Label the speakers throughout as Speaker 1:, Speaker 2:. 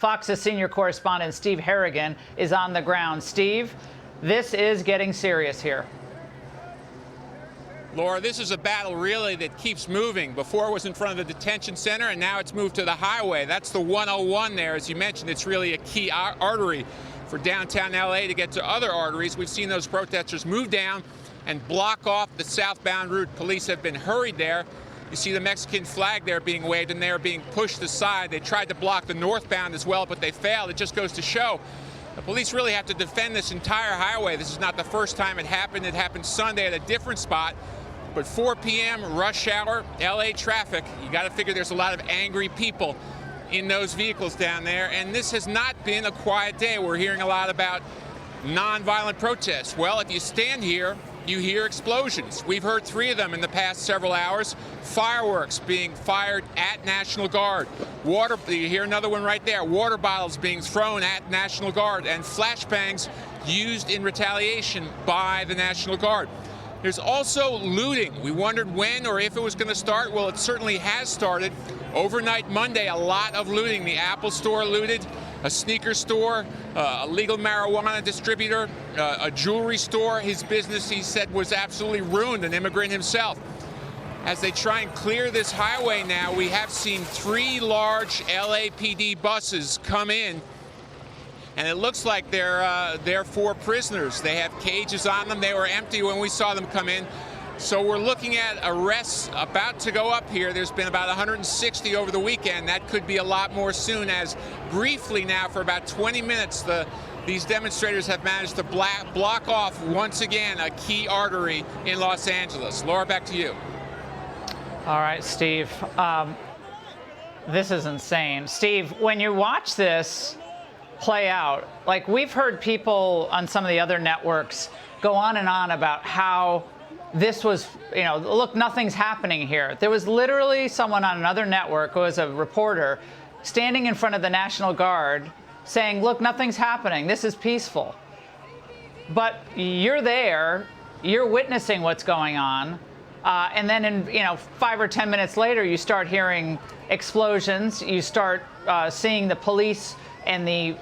Speaker 1: Fox's senior correspondent Steve Harrigan is on the ground. Steve, this is getting serious here.
Speaker 2: Laura, this is a battle really that keeps moving. Before it was in front of the detention center, and now it's moved to the highway. That's the 101 there. As you mentioned, it's really a key artery for downtown LA to get to other arteries. We've seen those protesters move down and block off the southbound route. Police have been hurried there. You see the Mexican flag there being waved, and they're being pushed aside. They tried to block the northbound as well, but they failed. It just goes to show the police really have to defend this entire highway. This is not the first time it happened. It happened Sunday at a different spot. But 4 p.m., rush hour, LA traffic, you got to figure there's a lot of angry people in those vehicles down there. And this has not been a quiet day. We're hearing a lot about nonviolent protests. Well, if you stand here, you hear explosions. We've heard 3 of them in the past several hours. Fireworks being fired at National Guard. You hear another one right there. Water bottles being thrown at National Guard, and flashbangs used in retaliation by the National Guard. There's also looting. We wondered when or if it was going to start. Well, it certainly has started. Overnight Monday, a lot of looting. The Apple store looted, a sneaker store, a legal marijuana distributor, a jewelry store. His business, he said, was absolutely ruined, an immigrant himself. As they try and clear this highway now, we have seen 3 large LAPD buses come in, and it looks like they're for prisoners. They have cages on them. They were empty when we saw them come in. So we're looking at arrests about to go up here. There's been about 160 over the weekend. That could be a lot more soon, as briefly now for about 20 minutes these demonstrators have managed to block off once again a key artery in Los Angeles. Laura, back to you.
Speaker 1: All right, Steve. This is insane. Steve, when you watch this play out, like, we've heard people on some of the other networks go on and on about how this was, look, nothing's happening here. There was literally someone on another network who was a reporter standing in front of the National Guard saying, look, nothing's happening. This is peaceful. But you're there, you're witnessing what's going on. And then in 5 or 10 minutes later, you start hearing explosions. You start seeing the police and the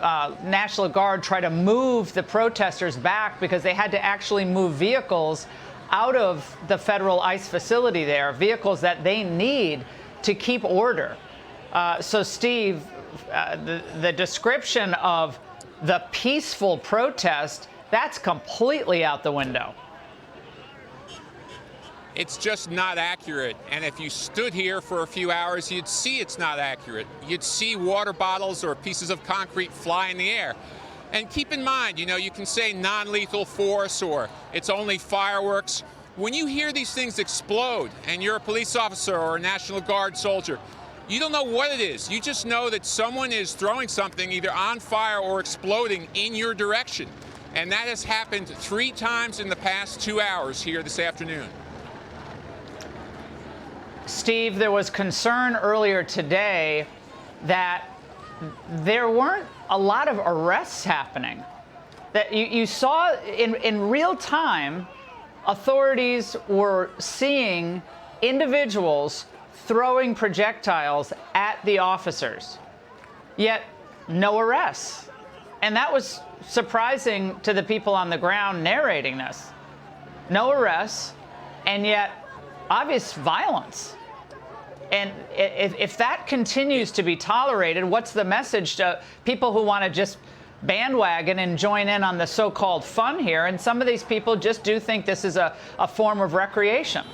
Speaker 1: National Guard try to move the protesters back because they had to actually move vehicles out of the federal ICE facility there, vehicles that they need to keep order. So, Steve, the description of the peaceful protest, that's completely out the window.
Speaker 2: It's just not accurate. And if you stood here for a few hours, you'd see it's not accurate. You'd see water bottles or pieces of concrete fly in the air. And keep in mind, you can say non-lethal force or it's only fireworks. When you hear these things explode and you're a police officer or a National Guard soldier, you don't know what it is. You just know that someone is throwing something either on fire or exploding in your direction. And that has happened 3 times in the past 2 hours here this afternoon.
Speaker 1: Steve, there was concern earlier today that there weren't a lot of arrests happening. That you saw in real time, authorities were seeing individuals throwing projectiles at the officers, yet no arrests. And that was surprising to the people on the ground narrating this. No arrests, and yet obvious violence. And if that continues to be tolerated, what's the message to people who want to just bandwagon and join in on the so-called fun here? And some of these people just do think this is a form of recreation.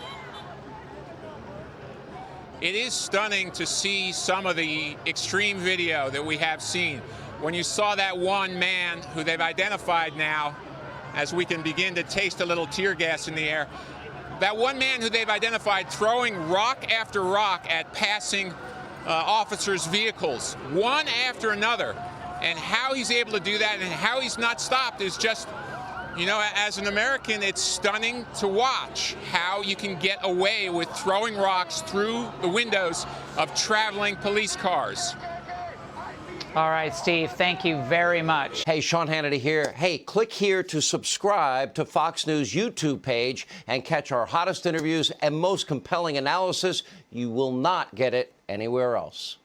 Speaker 2: It is stunning to see some of the extreme video that we have seen. When you saw that one man who they've identified now, as we can begin to taste a little tear gas in the air, that one man who they've identified throwing rock after rock at passing officers' vehicles, one after another. And how he's able to do that and how he's not stopped is just, as an American, it's stunning to watch how you can get away with throwing rocks through the windows of traveling police cars.
Speaker 1: All right, Steve, thank you very much.
Speaker 3: Hey, Sean Hannity here. Hey, click here to subscribe to Fox News YouTube page and catch our hottest interviews and most compelling analysis. You will not get it anywhere else.